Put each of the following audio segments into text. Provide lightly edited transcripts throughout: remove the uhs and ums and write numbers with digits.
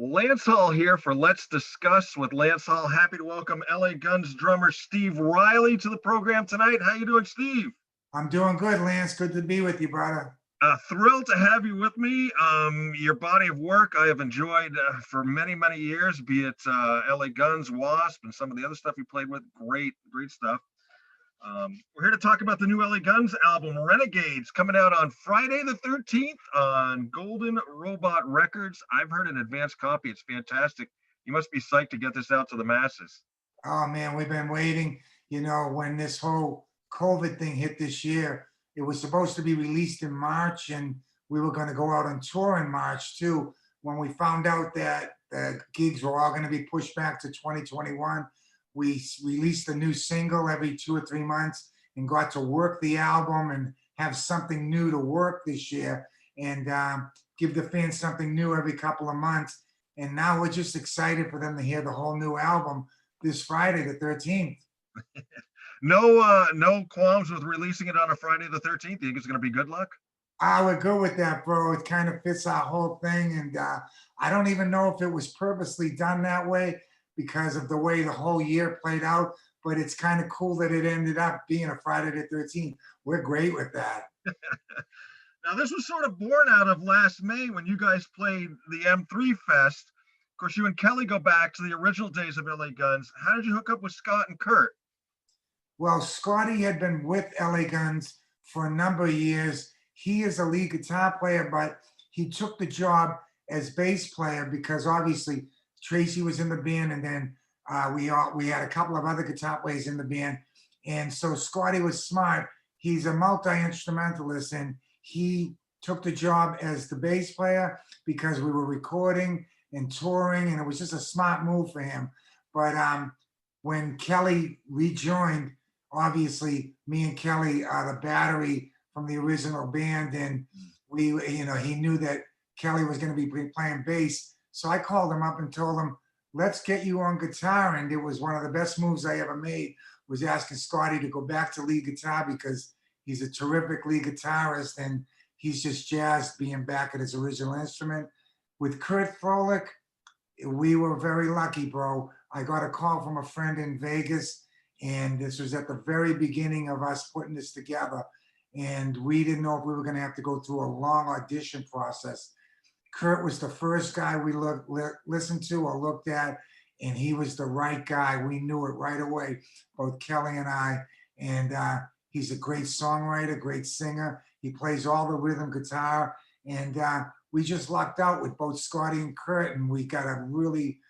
Lance Hall here for Let's Discuss with Lance Hall. Happy to welcome LA Guns drummer Steve Riley to the program tonight. How you doing, Steve? I'm doing good, Lance. Good to be with you, brother. Thrilled to have you with me. Your body of work I have enjoyed for many, many years, be it LA Guns, Wasp, and some of the other stuff you played with. Great, great stuff. We're here to talk about the new LA Guns album, Renegades, coming out on Friday the 13th on Golden Robot Records. I've heard an advanced copy. It's fantastic. You must be psyched to get this out to the masses. Oh man, we've been waiting. When this whole COVID thing hit this year, it was supposed to be released in March, and we were going to go out on tour in March too. When we found out that the gigs were all going to be pushed back to 2021, we released a new single every 2 or 3 months and got to work the album and have something new to work this year and give the fans something new every couple of months. And now we're just excited for them to hear the whole new album this Friday, the 13th. No qualms with releasing it on a Friday the 13th. You think it's going to be good luck? We're good with that, bro. It kind of fits our whole thing. And I don't even know if it was purposely done that way because of the way the whole year played out. But it's kind of cool that it ended up being a Friday the 13th. We're great with that. Now, this was sort of born out of last May when you guys played the M3 Fest. Of course, you and Kelly go back to the original days of LA Guns. How did you hook up with Scott and Kurt? Well, Scotty had been with LA Guns for a number of years. He is a lead guitar player, but he took the job as bass player because obviously Tracy was in the band, and then we had a couple of other guitar players in the band. And so Scotty was smart. He's a multi-instrumentalist, and he took the job as the bass player because we were recording and touring, and it was just a smart move for him. But when Kelly rejoined, obviously me and Kelly are the battery from the original band, and he knew that Kelly was going to be playing bass. So I called him up and told him, let's get you on guitar. And it was one of the best moves I ever made, was asking Scotty to go back to lead guitar because he's a terrific lead guitarist and he's just jazzed being back at his original instrument. With Kurt Froelich, we were very lucky, bro. I got a call from a friend in Vegas, and this was at the very beginning of us putting this together. And we didn't know if we were going to have to go through a long audition process. Kurt was the first guy we listened to or looked at, and he was the right guy. We knew it right away, both Kelly and I. And he's a great songwriter, great singer. He plays all the rhythm guitar. And we just lucked out with both Scotty and Kurt, and we got a really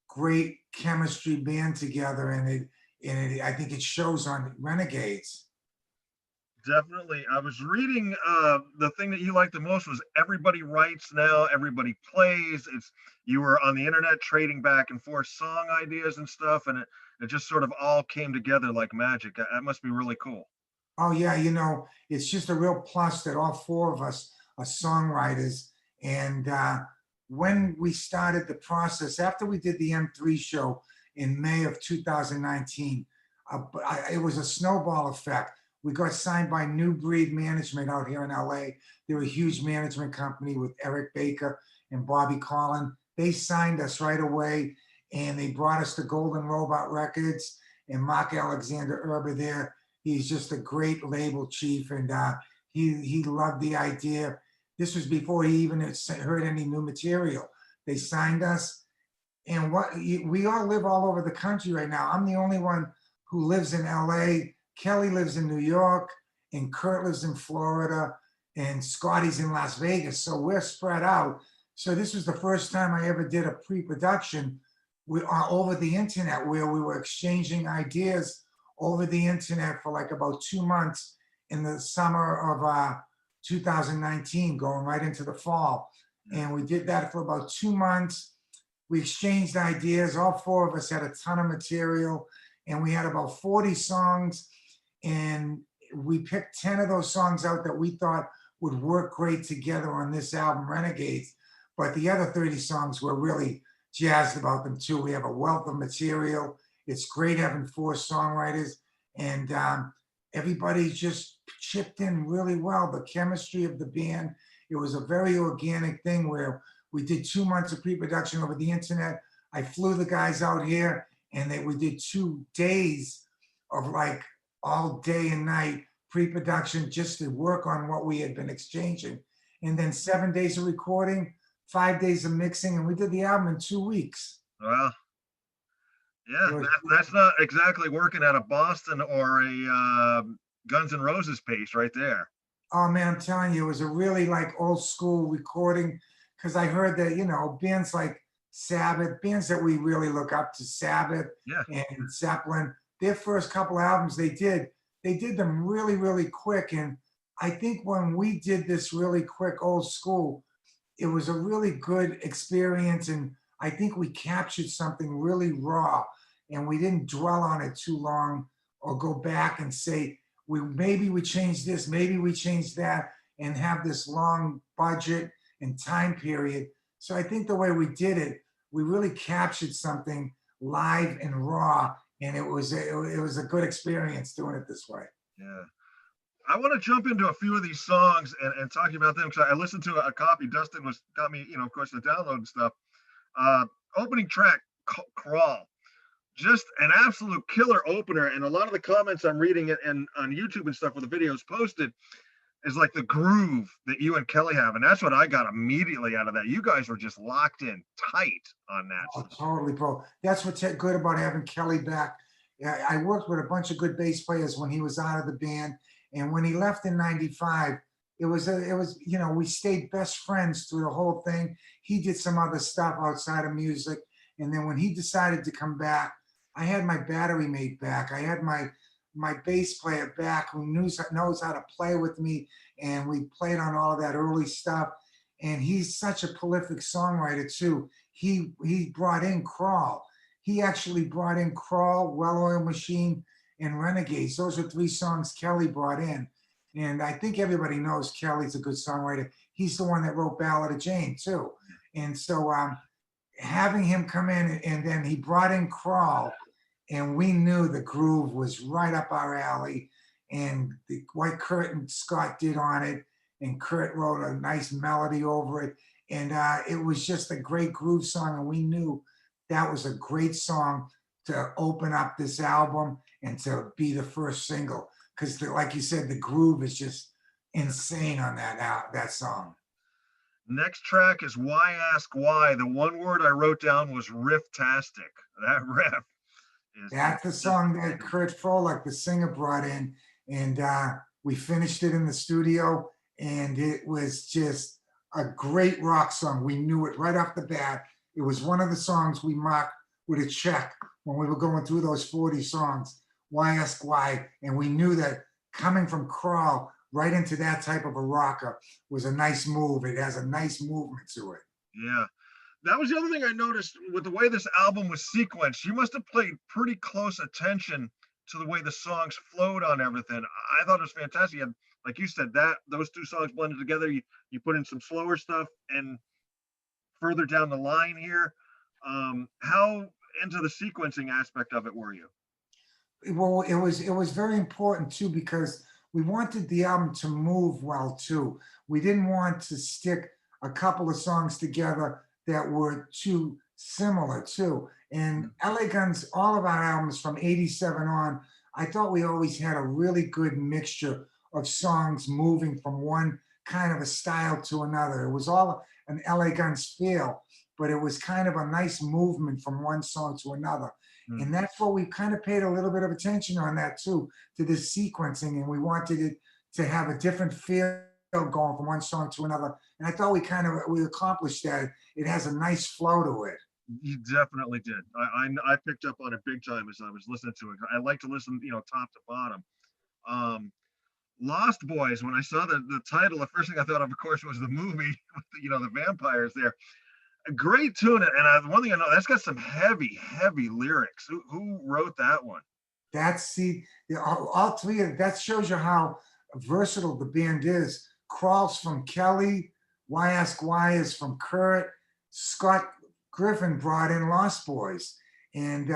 great chemistry band together. And I think it shows on Renegades. Definitely. I was reading the thing that you liked the most was everybody writes now, everybody plays. You were on the internet trading back and forth song ideas and stuff, and it just sort of all came together like magic. That must be really cool. Oh yeah, it's just a real plus that all four of us are songwriters. And when we started the process, after we did the M3 show in May of 2019, it was a snowball effect. We got signed by New Breed Management out here in LA. They're a huge management company with Eric Baker and Bobby Collin. They signed us right away, and they brought us to Golden Robot Records, and Mark Alexander Erber there. He's just a great label chief, and he loved the idea. This was before he even heard any new material. They signed us, and we all live all over the country right now. I'm the only one who lives in LA. Kelly lives in New York, and Kurt lives in Florida, and Scotty's in Las Vegas. So we're spread out. So this was the first time I ever did a pre-production over the internet, where we were exchanging ideas over the internet for like about 2 months in the summer of 2019, going right into the fall. And we did that for about 2 months. We exchanged ideas. All four of us had a ton of material, and we had about 40 songs. And we picked 10 of those songs out that we thought would work great together on this album, Renegades. But the other 30 songs, we're really jazzed about them too. We have a wealth of material. It's great having four songwriters, and everybody just chipped in really well. The chemistry of the band, it was a very organic thing where We did 2 months of pre-production over the internet. I flew the guys out here, and we did 2 days of like all day and night pre-production just to work on what we had been exchanging. And then 7 days of recording, 5 days of mixing, and we did the album in 2 weeks. Well, yeah, It was, that's not exactly working at a Boston or a Guns N' Roses pace right there. oh man, I'm telling you, it was a really like old school recording because I heard that, bands like Sabbath, bands that we really look up to, Sabbath Yeah, and Zeppelin, their first couple albums they did them really, really quick. And I think when we did this really quick old school, it was a really good experience. And I think we captured something really raw and we didn't dwell on it too long or go back and say, maybe we changed this, maybe we changed that, and have this long budget and time period. So I think the way we did it, we really captured something live and raw, and it was a good experience doing it this way. yeah. I want to jump into a few of these songs and talking about them because I listened to a copy. Dustin was got me, of course, the download and stuff. Uh, Opening track, Crawl, just an absolute killer opener. And a lot of the comments I'm reading it and on YouTube and stuff where the videos posted is like the groove that you and Kelly have, and that's what I got immediately out of that. You guys were just locked in tight on Oh, that. totally, bro. That's what's good about having Kelly back. Yeah, I worked with a bunch of good bass players when he was out of the band, and when he left in '95, we stayed best friends through the whole thing. He did some other stuff outside of music, and then when he decided to come back, I had my battery mate back. I had my bass player back who knows how to play with me, and we played on all of that early stuff. And he's such a prolific songwriter too. He brought in Crawl. He actually brought in Crawl, Well-Oiled Machine, and Renegades. Those are 3 songs Kelly brought in. And I think everybody knows Kelly's a good songwriter. He's the one that wrote Ballad of Jane too. And so having him come in, and then he brought in Crawl, and we knew the groove was right up our alley. And what Kurt and Scott did on it, and Kurt wrote a nice melody over it. And it was just a great groove song. And we knew that was a great song to open up this album and to be the first single. Because, like you said, the groove is just insane on that song. Next track is Why Ask Why. The one word I wrote down was riff-tastic. That riff is That's the song that Kurt Froelich, the singer, brought in. And we finished it in the studio. And it was just a great rock song. We knew it right off the bat. It was one of the songs we marked with a check when we were going through those 40 songs. Why Ask Why? And we knew that coming from Crawl right into that type of a rocker was a nice move. It has a nice movement to it. Yeah. That was the other thing I noticed with the way this album was sequenced. You must have played pretty close attention to the way the songs flowed on everything. I thought it was fantastic. You had, like you said, that those 2 songs blended together. You put in some slower stuff, and further down the line here, how into the sequencing aspect of it were you? Well, it was very important too because we wanted the album to move well too. We didn't want to stick a couple of songs together that were too similar too. And LA Guns, all of our albums from '87 on, I thought we always had a really good mixture of songs moving from one kind of a style to another. It was all an LA Guns feel, but it was kind of a nice movement from one song to another. Mm. And that's what we kind of paid a little bit of attention on that too, to this sequencing. And we wanted it to have a different feel going from one song to another. And I thought we accomplished that. It has a nice flow to it. You definitely did. I picked up on it big time as I was listening to it. I like to listen, top to bottom. Lost Boys. When I saw the title, the first thing I thought of course, was the movie with the vampires there. A great tune, and one thing I know, that's got some heavy lyrics. Who wrote that one? All 3 of that shows you how versatile the band is. Crawls from Kelly, Why Ask Why is from Kurt. Scott Griffin brought in Lost Boys. And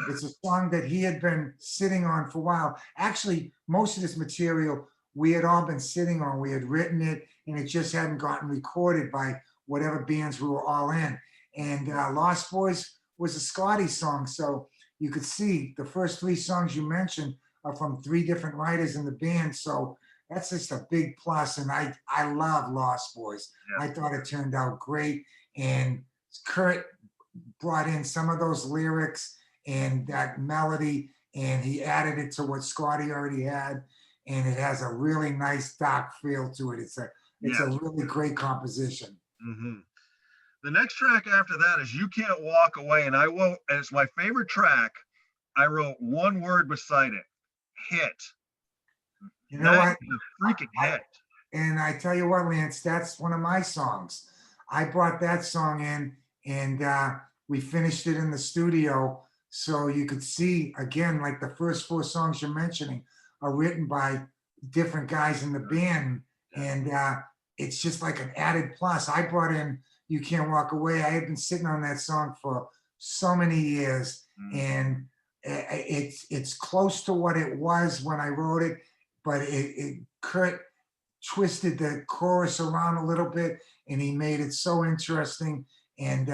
it's a song that he had been sitting on for a while. Actually, most of this material we had all been sitting on. We had written it, and it just hadn't gotten recorded by whatever bands we were all in. And Lost Boys was a Scotty song. So you could see the first three songs you mentioned are from three different writers in the band. So that's just a big plus. And I love Lost Boys. Yeah. I thought it turned out great. And Kurt brought in some of those lyrics and that melody, and he added it to what Scotty already had. And it has a really nice dark feel to it. It's a really great composition. Mm-hmm. The next track after that is "You Can't Walk Away," and it's my favorite track. I wrote one word beside it: hit. You know what? A freaking hit. And I tell you what, Lance, that's one of my songs. I brought that song in, and we finished it in the studio. So you could see, again, like the first four songs you're mentioning are written by different guys in the band. And it's just like an added plus. I brought in "You Can't Walk Away." I had been sitting on that song for so many years. And it's close to what it was when I wrote it, but Kurt twisted the chorus around a little bit, and he made it so interesting. And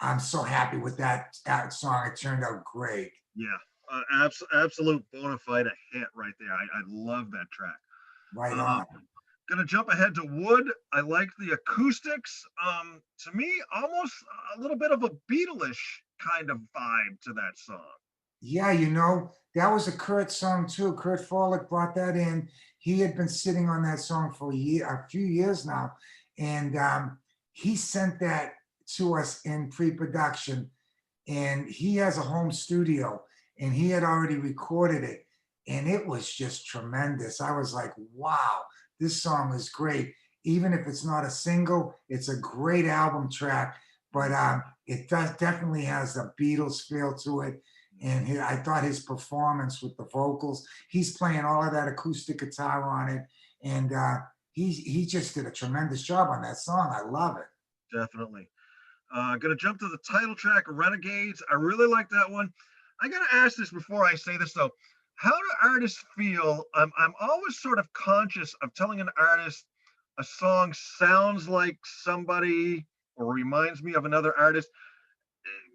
I'm so happy with that song. It turned out great. Yeah, absolute bona fide hit right there. I love that track. Right on. Gonna jump ahead to Wood. I like the acoustics. To me, almost a little bit of a Beatles-ish kind of vibe to that song. Yeah, that was a Kurt song too. Kurt Forlick brought that in. He had been sitting on that song for a few years now, and he sent that to us in pre-production. And he has a home studio, and he had already recorded it, and it was just tremendous. I was like, wow, this song is great. Even if it's not a single, it's a great album track. But it definitely has the Beatles feel to it. And I thought his performance with the vocals, he's playing all of that acoustic guitar on it, and he just did a tremendous job on that song. I love it. Definitely. Gonna jump to the title track, "Renegades." I really like that one. I gotta ask this before I say this though. How do artists feel? I'm always sort of conscious of telling an artist a song sounds like somebody or reminds me of another artist.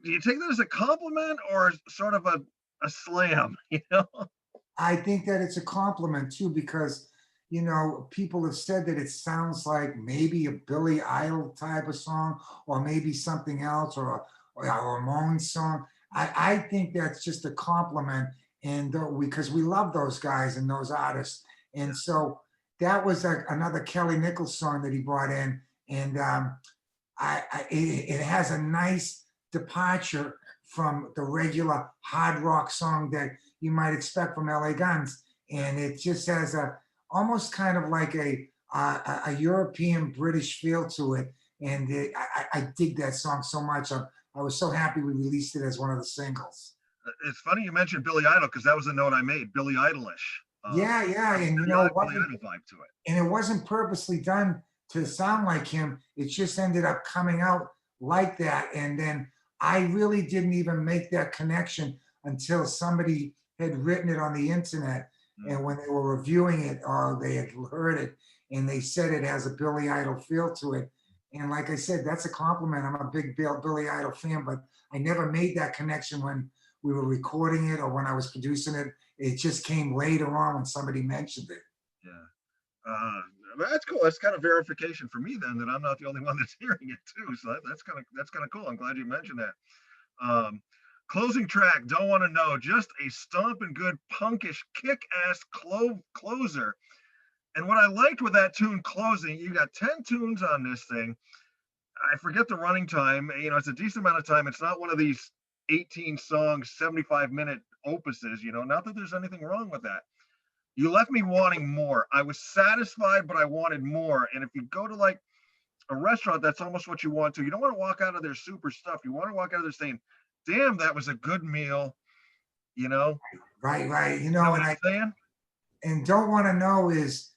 Do you take that as a compliment or sort of a slam? I think that it's a compliment too, because people have said that it sounds like maybe a Billy Idol type of song, or maybe something else, or a Ramones song. I think that's just a compliment, and because we love those guys and those artists, and so that was another Kelly Nichols song that he brought in, and it has a nice departure from the regular hard rock song that you might expect from LA Guns, and it just has almost kind of like a European British feel to it, and I dig that song so much. I was so happy we released it as one of the singles. It's funny you mentioned Billy Idol, because that was the note I made, Billy Idolish. Yeah, and Billy Idol vibe to it. And it wasn't purposely done to sound like him. It just ended up coming out like that, and then I really didn't even make that connection until somebody had written it on the internet. And when they were reviewing it, or they had heard it, and they said it has a Billy Idol feel to it. And like I said, that's a compliment. I'm a big Billy Idol fan, but I never made that connection when we were recording it or when I was producing it. It just came later on when somebody mentioned it. Yeah. That's cool. That's kind of verification for me then that I'm not the only one that's hearing it too. So that's kind of cool. I'm glad you mentioned that. Closing track, "Don't Want to Know," just a stomping good punkish kick-ass closer. And what I liked with that tune closing, you got 10 tunes on this thing. I forget the running time. It's a decent amount of time. It's not one of these 18 songs, 75-minute opuses. Not that there's anything wrong with that. You left me wanting more. I was satisfied, but I wanted more. And if you go to like a restaurant, that's almost what you want to. You don't want to walk out of there super stuffed. You want to walk out of there saying, damn, that was a good meal. Right. You know what I'm saying? And "Don't Want to Know" is,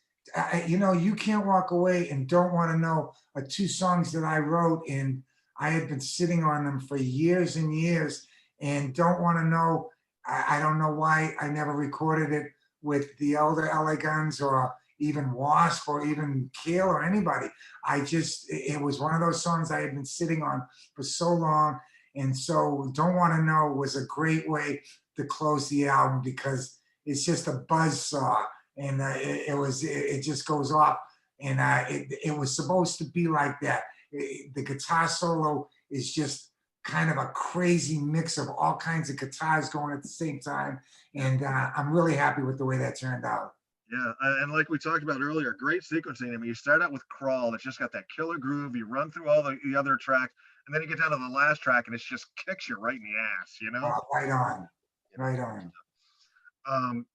"You Can't Walk Away" and "Don't Want to Know" are two songs that I wrote, and I had been sitting on them for years and years. And "Don't Want to Know," I don't know why I never recorded it with the older LA Guns or even Wasp or even Kale or anybody. It was one of those songs I had been sitting on for so long. And so Don't Want to Know was a great way to close the album because it's just a buzz saw. And it just goes off. And it was supposed to be like that. The guitar solo is just kind of a crazy mix of all kinds of guitars going at the same time. And I'm really happy with the way that turned out. Yeah, and like we talked about earlier, great sequencing. I mean, you start out with Crawl, it's just got that killer groove. You run through all the other tracks, and then you get down to the last track, and it just kicks you right in the ass, you know? Right on, You know? right on.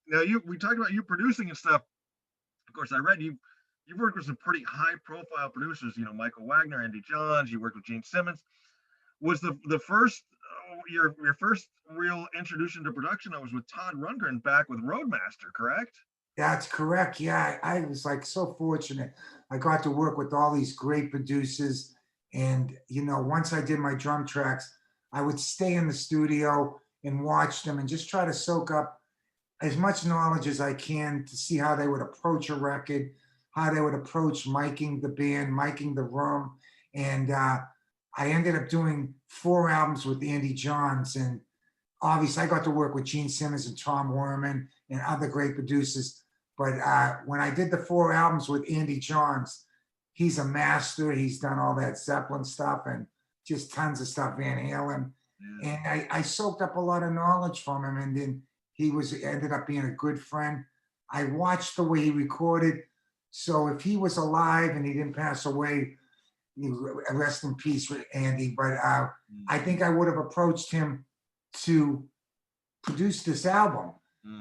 Now we talked about you producing and stuff. Of course, I read you've worked with some pretty high profile producers, you know, Michael Wagner, Andy Johns, you worked with Gene Simmons. Was the first your first real introduction to production that was with Todd Rundgren back with Roadmaster, correct? That's correct. Yeah, I was like so fortunate. I got to work with all these great producers. And, once I did my drum tracks, I would stay in the studio and watch them and just try to soak up as much knowledge as I can to see how they would approach a record, how they would approach miking the band, miking the room. And I ended up doing 4 albums with Andy Johns. And obviously, I got to work with Gene Simmons and Tom Werman and other great producers. But when I did the 4 albums with Andy Johns, he's a master. He's done all that Zeppelin stuff and just tons of stuff, Van Halen. Yeah. And I soaked up a lot of knowledge from him. And then ended up being a good friend. I watched the way he recorded. So if he was alive and he didn't pass away, rest in peace, Andy. But I think I would have approached him to produce this album.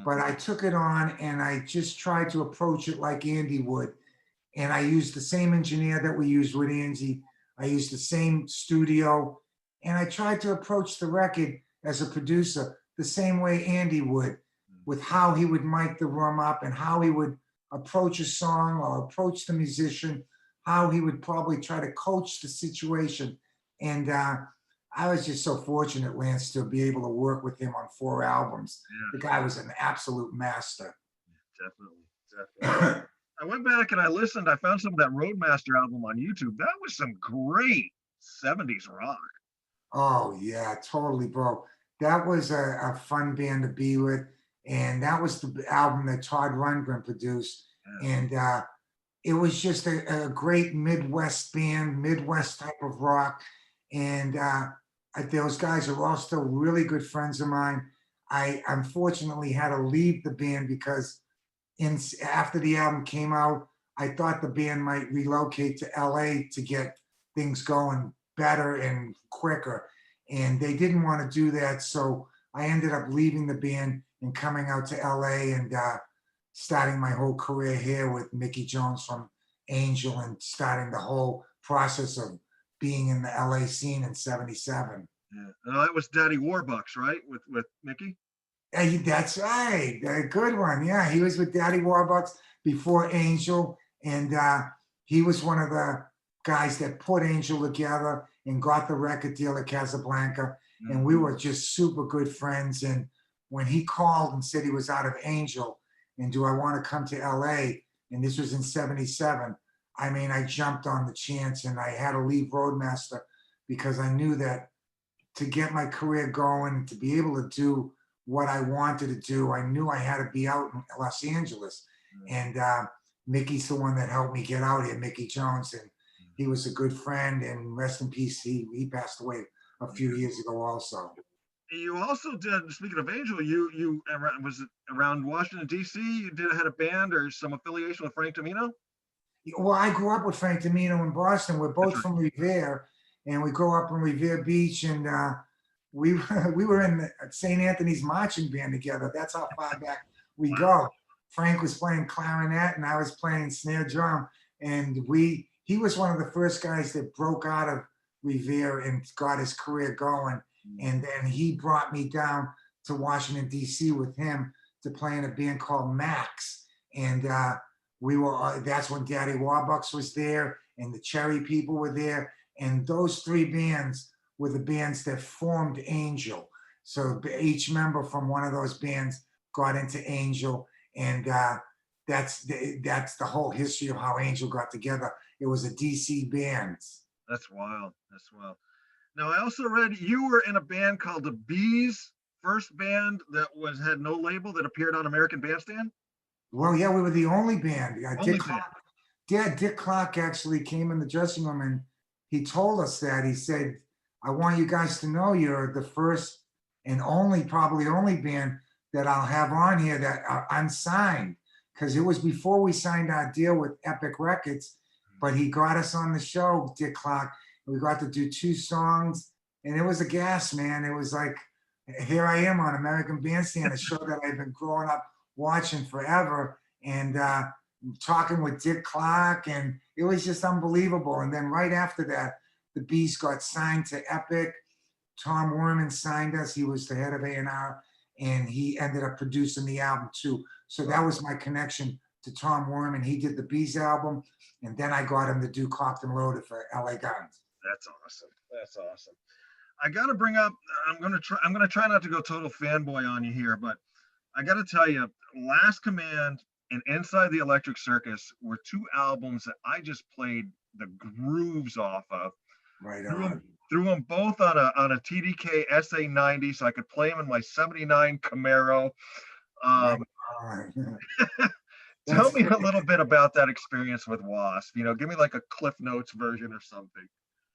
But I took it on and I just tried to approach it like Andy would. And I used the same engineer that we used with Andy. I used the same studio. And I tried to approach the record as a producer the same way Andy would, with how he would mic the room up and how he would approach a song or approach the musician, how he would probably try to coach the situation. And I was just so fortunate, Lance, to be able to work with him on 4 albums. Yeah. The guy was an absolute master. Definitely. I went back and I listened. I found some of that Roadmaster album on YouTube. That was some great 70s rock. Oh, yeah, totally, bro. That was a fun band to be with. And that was the album that Todd Rundgren produced. Yeah. And it was just a great Midwest band, Midwest type of rock. And those guys are all still really good friends of mine. I unfortunately had to leave the band because after the album came out, I thought the band might relocate to LA to get things going better and quicker. And they didn't want to do that. So I ended up leaving the band and coming out to LA and starting my whole career here with Mickey Jones from Angel and starting the whole process of being in the LA scene in '77. Yeah. That was Daddy Warbucks, right? With Mickey? Hey, that's right. A good one. Yeah, he was with Daddy Warbucks before Angel. And he was one of the guys that put Angel together and got the record deal at Casablanca. And we were just super good friends. And when he called and said he was out of Angel and do I want to come to LA? And this was in '77. I mean, I jumped on the chance and I had to leave Roadmaster because I knew that to get my career going, to be able to do what I wanted to do, I knew I had to be out in Los Angeles. And Mickey's the one that helped me get out here, Mickey Jones. And he was a good friend, and rest in peace, he passed away a few years ago also. You also did, speaking of Angel, you was it around Washington, D.C., you had a band or some affiliation with Frank Domino? Well, I grew up with Frank Domino in Boston. We're both from Revere, and we grew up in Revere Beach, and we were in the St. Anthony's marching band together. That's how far back we go. Frank was playing clarinet, and I was playing snare drum, and he was one of the first guys that broke out of Revere and got his career going. And then he brought me down to Washington, D.C. with him to play in a band called Max. And that's when Daddy Warbucks was there and the Cherry People were there. And those 3 bands were the bands that formed Angel. So each member from one of those bands got into Angel. And that's the whole history of how Angel got together. It was a DC band. That's wild. That's wild. Now, I also read you were in a band called the Bees, first band that was had no label that appeared on American Bandstand. Well, yeah, we were the only band. Only band. Dick Clark actually came in the dressing room and he told us that. He said, I want you guys to know you're the first and only, probably only band that I'll have on here that are unsigned. Because it was before we signed our deal with Epic Records, but he got us on the show, Dick Clark. We got to do 2 songs and it was a gas, man. It was like, here I am on American Bandstand, a show that I've been growing up watching forever. And talking with Dick Clark, and it was just unbelievable. And then right after that, the Beast got signed to Epic. Tom Werman signed us. He was the head of A&R, and he ended up producing the album too. So that was my connection to Tom Werman. He did the Bees album, and then I got him to do Cocked and Loaded for LA Guns. That's awesome. That's awesome. I got to bring up. I'm gonna try not to go total fanboy on you here, but I got to tell you, Last Command and Inside the Electric Circus were 2 albums that I just played the grooves off of. Right on. Threw them both on a TDK SA90 so I could play them in my 79 Camaro. Right. Tell me a little bit about that experience with Wasp. Give me like a Cliff Notes version or something.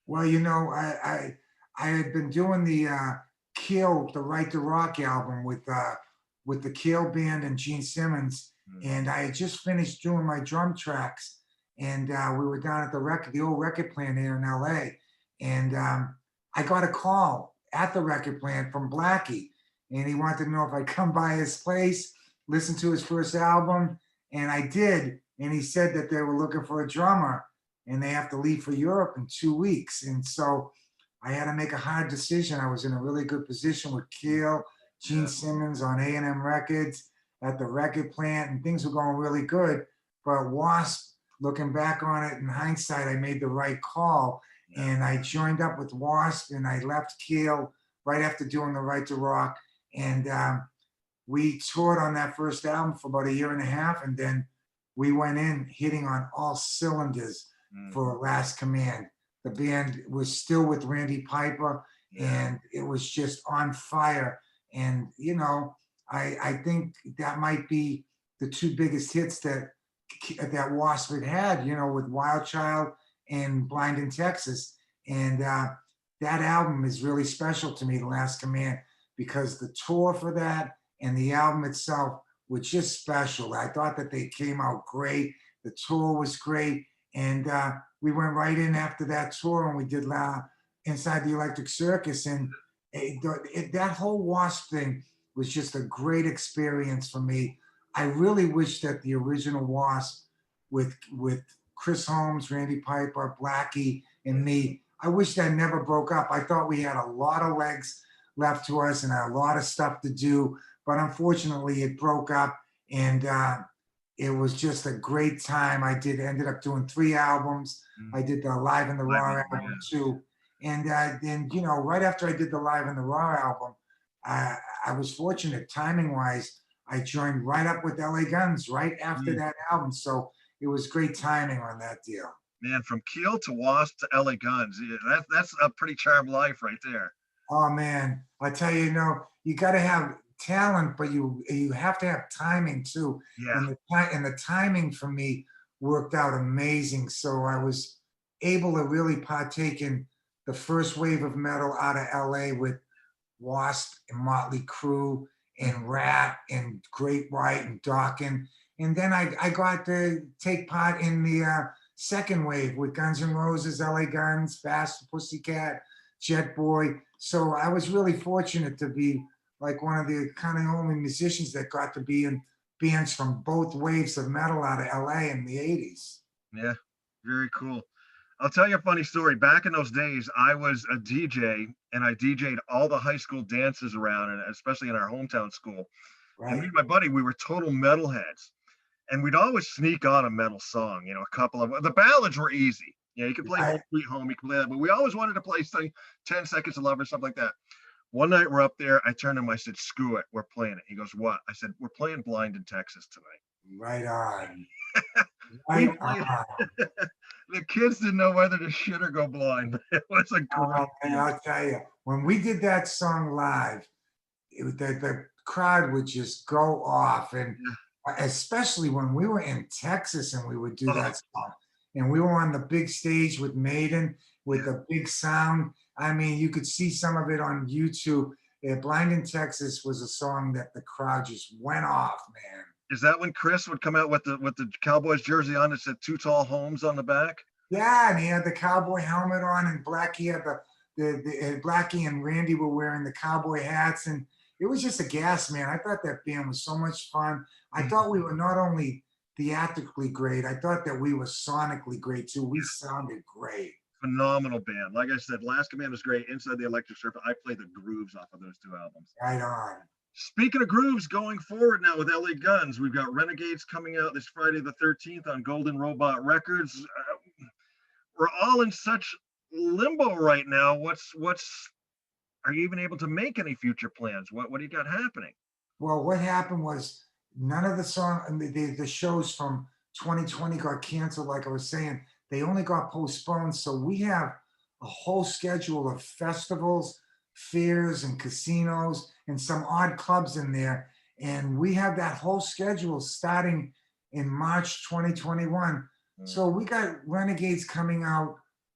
Well, I had been doing the Keel, the Right to Rock album with the Keel band and Gene Simmons. And I had just finished doing my drum tracks, and we were down at the old record plant here in LA. And I got a call at the record plant from Blackie, and he wanted to know if I'd come by his place, listen to his first album, and I did. And he said that they were looking for a drummer, and they have to leave for Europe in 2 weeks. And so I had to make a hard decision. I was in a really good position with Keel, Gene Simmons on A&M Records, at the record plant, and things were going really good. But Wasp, looking back on it in hindsight, I made the right call. And I joined up with Wasp, and I left Keel right after doing the Right to Rock. And we toured on that first album for about 1.5 years. And then we went in hitting on all cylinders for Last Command. The band was still with Randy Piper, and it was just on fire. And, I think that might be the 2 biggest hits that Wasp had, with Wild Child and Blind in Texas. And that album is really special to me, The Last Command, because the tour for that and the album itself were just special. I thought that they came out great. The tour was great. And we went right in after that tour and we did Inside the Electric Circus. And that whole Wasp thing was just a great experience for me. I really wish that the original Wasp with Chris Holmes, Randy Piper, Blackie, and me, I wish that never broke up. I thought we had a lot of legs left to us and a lot of stuff to do, but unfortunately it broke up, and it was just a great time. I ended up doing 3 albums. I did the Live in the Raw album too. And then, right after I did the Live in the Raw album, I was fortunate timing-wise. I joined right up with LA Guns right after that album. So it was great timing on that deal. Man, from Keel to Wasp to LA Guns, that's a pretty charmed life right there. Oh, man. I tell you, you got to have talent, but you have to have timing too. Yeah. And the timing for me worked out amazing. So I was able to really partake in the first wave of metal out of LA with Wasp and Motley Crue and Rat and Great White and Dokken. And then I got to take part in the second wave with Guns N' Roses, LA Guns, Fast Pussycat, Jet Boy. So I was really fortunate to be like one of the kind of only musicians that got to be in bands from both waves of metal out of LA in the 80s. Yeah, very cool. I'll tell you a funny story. Back in those days, I was a DJ, and I DJ'd all the high school dances around, and especially in our hometown school. Right. And me and my buddy, we were total metalheads. And we'd always sneak on a metal song, a couple of the ballads were easy. You could play Sweet Home, you could play that, but we always wanted to play 10 Seconds of Love or something like that. One night we're up there, I turned to him, I said, screw it, we're playing it. He goes, what? I said, we're playing Blind in Texas tonight. Right on. We Right played. on. The kids didn't know whether to shit or go blind. It was a Oh, great man, deal. I'll tell you, when we did that song live, the crowd would just go off. And Yeah. especially when we were in Texas and we would do Oh, that song, and we were on the big stage with Maiden with yeah. the big sound. I mean, you could see some of it on YouTube. Blind in Texas was a song that the crowd just went off, man. Is that when Chris would come out with the Cowboys jersey on that said "Two Tall Homes" on the back? Yeah, and he had the cowboy helmet on, and Blackie had Blackie and Randy were wearing the cowboy hats, and it was just a gas, man. I thought that band was so much fun. I Mhm. thought we were not only theatrically great, I thought that we were sonically great too. We sounded great. Phenomenal band. Like I said, Last Command was great. Inside the Electric Circle, I play the grooves off of those two albums. Right on. Speaking of grooves, going forward now with LA Guns, we've got Renegades coming out this Friday the 13th on Golden Robot Records. We're all in such limbo right now. What's are you even able to make any future plans? What do you got happening? Well, what happened was none of the song and the shows from 2020 got canceled. Like I was saying, they only got postponed. So we have a whole schedule of festivals, fairs, and casinos, and some odd clubs in there. And we have that whole schedule starting in March 2021. Mm. So we got Renegades coming out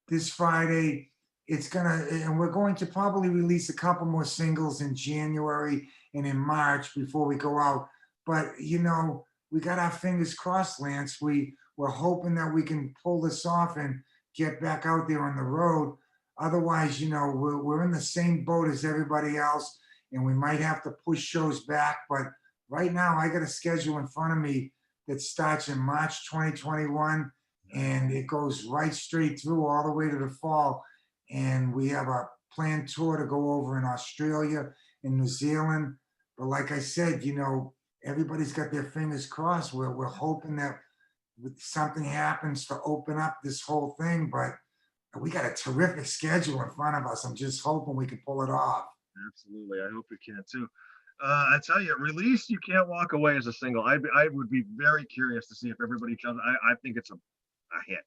this Friday. And we're going to probably release a couple more singles in January and in March before we go out. But we got our fingers crossed, Lance. We're hoping that we can pull this off and get back out there on the road. Otherwise, we're in the same boat as everybody else, and we might have to push shows back. But right now, I got a schedule in front of me that starts in March 2021, and it goes right straight through all the way to the fall. And we have a planned tour to go over in Australia and New Zealand. But like I said, everybody's got their fingers crossed. We're hoping that something happens to open up this whole thing. But we got a terrific schedule in front of us. I'm just hoping we can pull it off. Absolutely. I hope you can too. I tell you, Release You Can't Walk Away as a single. I would be very curious to see if everybody jumps. I think it's a hit.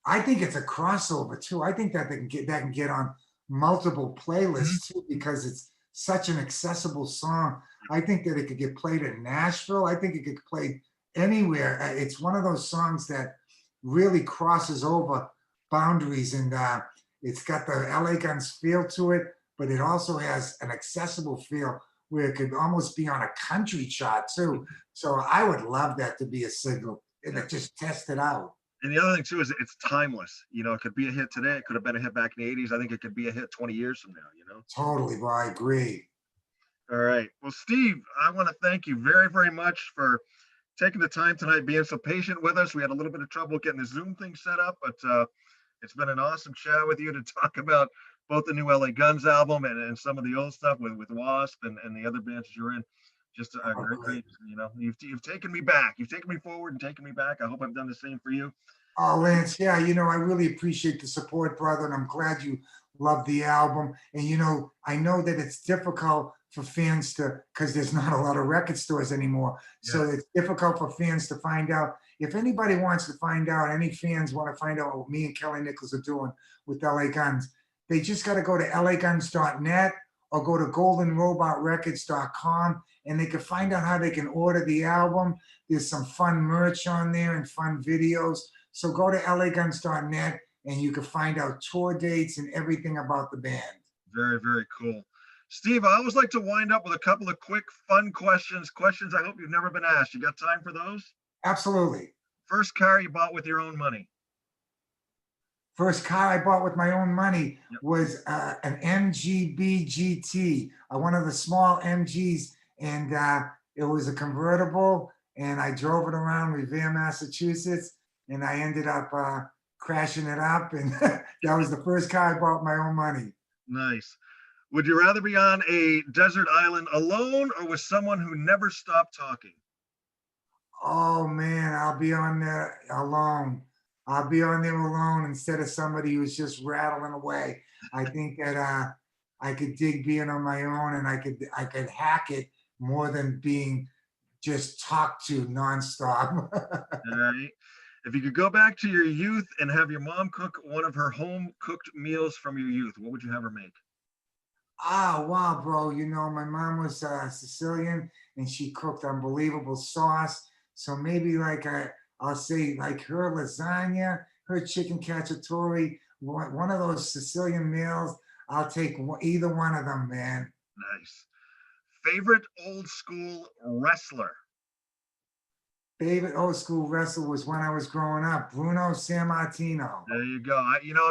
I think it's a crossover too. I think that can get on multiple playlists too because it's such an accessible song. I think that it could get played in Nashville. I think it could play anywhere. It's one of those songs that really crosses over boundaries, and it's got the LA Guns feel to it, but it also has an accessible feel where it could almost be on a country chart too. So I would love that to be a single and just test it out. And the other thing too is it's timeless. It could be a hit today. It could have been a hit back in the 80s. I think it could be a hit 20 years from now. Totally, well, I agree. All right. Well, Steve, I want to thank you very, very much for taking the time tonight, being so patient with us. We had a little bit of trouble getting the Zoom thing set up, but it's been an awesome chat with you to talk about both the new LA Guns album and some of the old stuff with Wasp and the other bands you're in. Just a great, you've taken me back. You've taken me forward and taken me back. I hope I've done the same for you. Oh, Lance, yeah, I really appreciate the support, brother, and I'm glad you love the album. And I know that it's difficult for fans because there's not a lot of record stores anymore. Yeah. So it's difficult for fans to find out. If anybody wants to find out, any fans want to find out what me and Kelly Nichols are doing with LA Guns, they just got to go to laguns.net or go to goldenrobotrecords.com, and they can find out how they can order the album. There's some fun merch on there and fun videos. So go to laguns.net and you can find out tour dates and everything about the band. Very, very cool. Steve, I always like to wind up with a couple of quick, fun questions I hope you've never been asked. You got time for those? Absolutely. First car you bought with your own money? First car I bought with my own money Yep. was an MGB GT, one of the small MGs, and it was a convertible, and I drove it around Revere, Massachusetts, and I ended up crashing it up, and that was the first car I bought with my own money. Nice. Would you rather be on a desert island alone or with someone who never stopped talking? Oh man, I'll be on there alone. I'll be on there alone instead of somebody who's just rattling away. I think that I could dig being on my own, and I could hack it more than being just talk to nonstop. All right. If you could go back to your youth and have your mom cook one of her home cooked meals from your youth, what would you have her make? Ah, wow, bro. You know, my mom was Sicilian and she cooked unbelievable sauce. So maybe like I'll say like her lasagna, her chicken cacciatore, one of those Sicilian meals. I'll take either one of them, man. Nice. Favorite old school wrestler? Favorite old school wrestler was when I was growing up, Bruno Sammartino. There you go.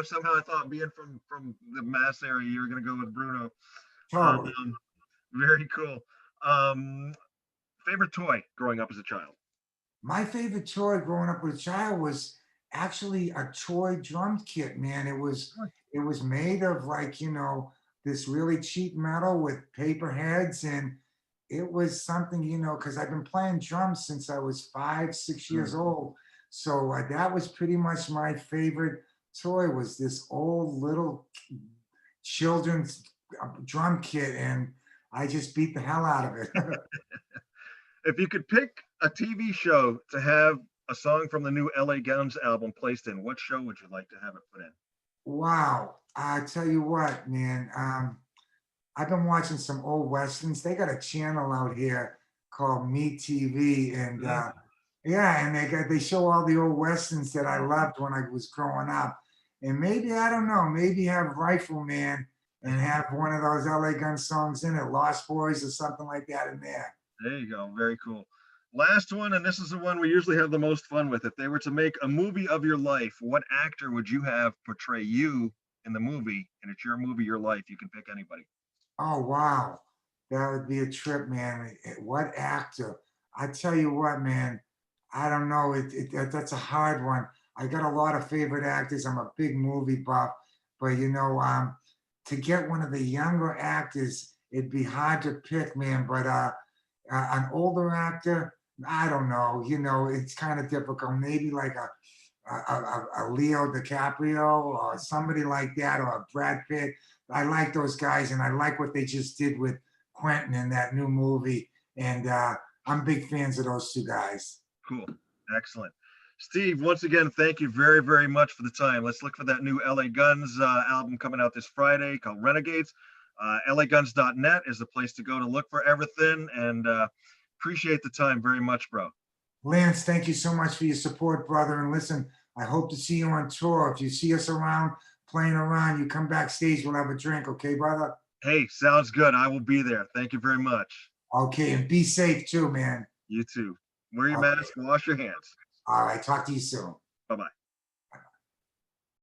Somehow I thought being from the Mass area, you were going to go with Bruno. Totally. Um, very cool. Um, Favorite toy growing up as a child? My favorite toy growing up with a child was actually a toy drum kit, man. It was made of like, this really cheap metal with paper heads, and it was something, because I've been playing drums since I was 5, 6 years Mm. old. So that was pretty much my favorite toy, was this old little children's drum kit, and I just beat the hell out of it. If you could pick a TV show to have a song from the new LA Guns album placed in, what show would you like to have it put in? Wow. I tell you what, man. I've been watching some old westerns. They got a channel out here called Me TV, and Mhm. yeah, and they show all the old westerns that I loved when I was growing up. And maybe I don't know, maybe have Rifleman and have one of those LA Gun songs in it, Lost Boys or something like that in there. There you go. Very cool. Last one, and this is the one we usually have the most fun with. If they were to make a movie of your life, what actor would you have portray you in the movie? And it's your movie, your life. You can pick anybody. Oh wow, that would be a trip, man. What actor? I tell you what, man. I don't know. That's a hard one. I got a lot of favorite actors. I'm a big movie buff, but to get one of the younger actors, it'd be hard to pick, man. But an older actor, I don't know. It's kind of difficult. Maybe like a Leo DiCaprio or somebody like that, or a Brad Pitt. I like those guys, and I like what they just did with Quentin in that new movie. And I'm big fans of those two guys. Cool. Excellent. Steve, once again, thank you very, very much for the time. Let's look for that new LA Guns album coming out this Friday called Renegades. LAGuns.net is the place to go to look for everything. And appreciate the time very much, bro. Lance, thank you so much for your support, brother. And listen, I hope to see you on tour. If you see us around playing around, you come backstage, we'll have a drink, okay, brother? Hey, sounds good. I will be there. Thank you very much. Okay, and be safe too, man. You too. Wear your Okay. mask, wash your hands. All right, talk to you soon. Bye bye.